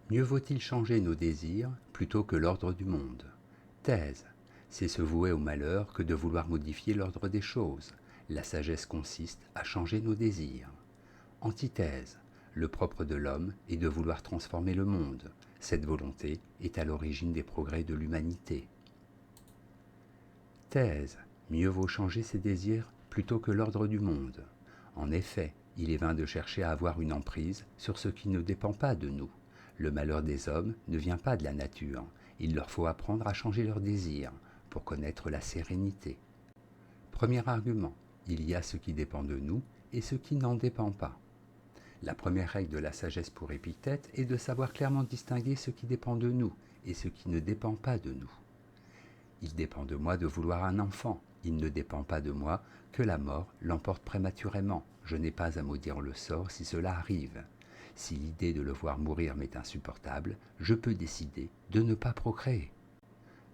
Mieux vaut-il changer nos désirs plutôt que l'ordre du monde. Thèse. C'est se vouer au malheur que de vouloir modifier l'ordre des choses. La sagesse consiste à changer nos désirs. Antithèse. Le propre de l'homme est de vouloir transformer le monde. Cette volonté est à l'origine des progrès de l'humanité. Thèse. Mieux vaut changer ses désirs plutôt que l'ordre du monde. En effet, il est vain de chercher à avoir une emprise sur ce qui ne dépend pas de nous. Le malheur des hommes ne vient pas de la nature. Il leur faut apprendre à changer leurs désirs pour connaître la sérénité. Premier argument. Il y a ce qui dépend de nous et ce qui n'en dépend pas. La première règle de la sagesse pour Épictète est de savoir clairement distinguer ce qui dépend de nous et ce qui ne dépend pas de nous. Il dépend de moi de vouloir un enfant. Il ne dépend pas de moi que la mort l'emporte prématurément. Je n'ai pas à maudire le sort si cela arrive. Si l'idée de le voir mourir m'est insupportable, je peux décider de ne pas procréer.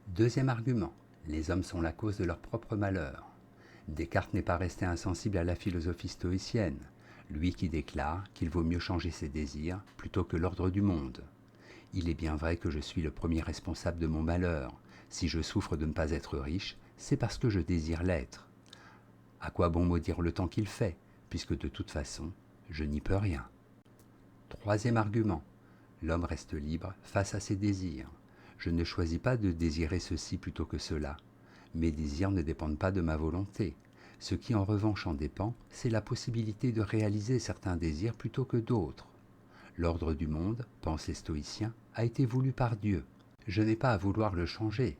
Deuxième argument. Les hommes sont la cause de leur propre malheur. Descartes n'est pas resté insensible à la philosophie stoïcienne, lui qui déclare qu'il vaut mieux changer ses désirs plutôt que l'ordre du monde. Il est bien vrai que je suis le premier responsable de mon malheur. Si je souffre de ne pas être riche, c'est parce que je désire l'être. À quoi bon maudire le temps qu'il fait, puisque de toute façon, je n'y peux rien. Troisième argument. L'homme reste libre face à ses désirs. Je ne choisis pas de désirer ceci plutôt que cela. Mes désirs ne dépendent pas de ma volonté. Ce qui en revanche en dépend, c'est la possibilité de réaliser certains désirs plutôt que d'autres. L'ordre du monde, pense les stoïciens, a été voulu par Dieu. Je n'ai pas à vouloir le changer,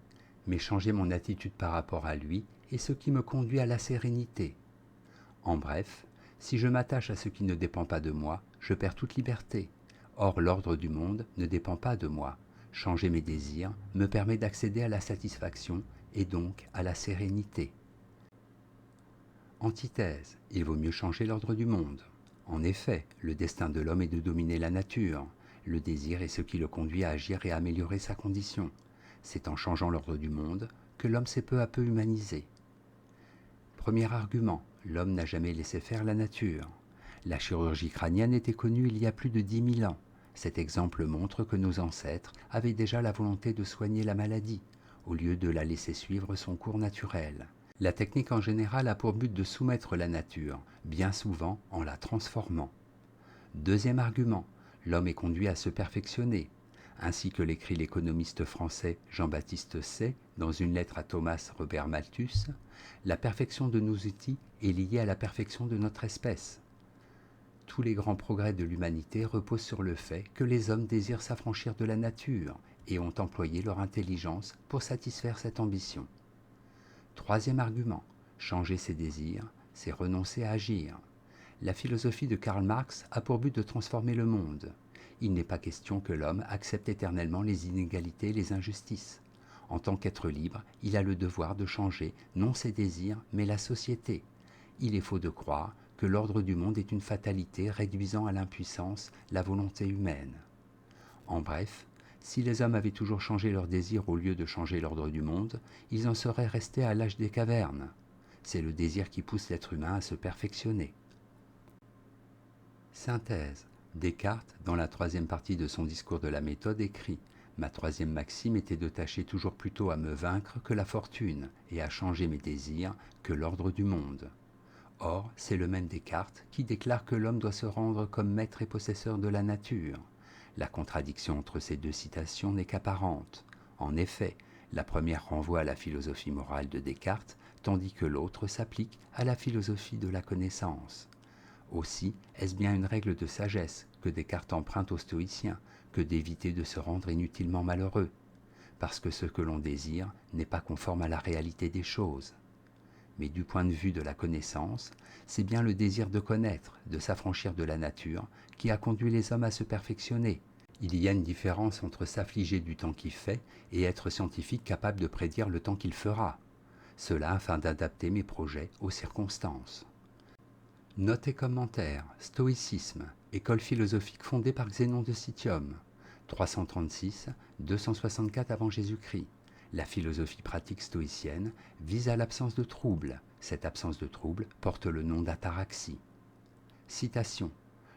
mais changer mon attitude par rapport à lui est ce qui me conduit à la sérénité. En bref, si je m'attache à ce qui ne dépend pas de moi, je perds toute liberté. Or, l'ordre du monde ne dépend pas de moi. Changer mes désirs me permet d'accéder à la satisfaction et donc à la sérénité. Antithèse. Il vaut mieux changer l'ordre du monde. En effet, le destin de l'homme est de dominer la nature. Le désir est ce qui le conduit à agir et à améliorer sa condition. C'est en changeant l'ordre du monde que l'homme s'est peu à peu humanisé. Premier argument, l'homme n'a jamais laissé faire la nature. La chirurgie crânienne était connue il y a plus de 10 000 ans. Cet exemple montre que nos ancêtres avaient déjà la volonté de soigner la maladie, au lieu de la laisser suivre son cours naturel. La technique en général a pour but de soumettre la nature, bien souvent en la transformant. Deuxième argument, l'homme est conduit à se perfectionner. Ainsi que l'écrit l'économiste français Jean-Baptiste Say dans une lettre à Thomas Robert Malthus, la perfection de nos outils est liée à la perfection de notre espèce. Tous les grands progrès de l'humanité reposent sur le fait que les hommes désirent s'affranchir de la nature et ont employé leur intelligence pour satisfaire cette ambition. Troisième argument, changer ses désirs, c'est renoncer à agir. La philosophie de Karl Marx a pour but de transformer le monde. Il n'est pas question que l'homme accepte éternellement les inégalités et les injustices. En tant qu'être libre, il a le devoir de changer non ses désirs, mais la société. Il est faux de croire que l'ordre du monde est une fatalité réduisant à l'impuissance la volonté humaine. En bref, si les hommes avaient toujours changé leurs désirs au lieu de changer l'ordre du monde, ils en seraient restés à l'âge des cavernes. C'est le désir qui pousse l'être humain à se perfectionner. Synthèse. Descartes, dans la troisième partie de son discours de la méthode, écrit « Ma troisième maxime était de tâcher toujours plutôt à me vaincre que la fortune, et à changer mes désirs que l'ordre du monde. » Or, c'est le même Descartes qui déclare que l'homme doit se rendre comme maître et possesseur de la nature. La contradiction entre ces deux citations n'est qu'apparente. En effet, la première renvoie à la philosophie morale de Descartes, tandis que l'autre s'applique à la philosophie de la connaissance. Aussi, est-ce bien une règle de sagesse que Descartes emprunte aux stoïciens que d'éviter de se rendre inutilement malheureux, parce que ce que l'on désire n'est pas conforme à la réalité des choses. Mais du point de vue de la connaissance, c'est bien le désir de connaître, de s'affranchir de la nature, qui a conduit les hommes à se perfectionner. Il y a une différence entre s'affliger du temps qui fait et être scientifique capable de prédire le temps qu'il fera. Cela afin d'adapter mes projets aux circonstances. Notes et commentaires. Stoïcisme, école philosophique fondée par Zénon de Citium, 336-264 avant Jésus-Christ. La philosophie pratique stoïcienne vise à l'absence de trouble. Cette absence de trouble porte le nom d'ataraxie. Citation.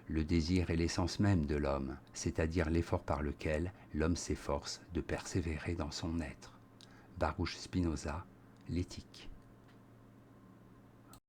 Le désir est l'essence même de l'homme, c'est-à-dire l'effort par lequel l'homme s'efforce de persévérer dans son être. Baruch Spinoza, L'éthique.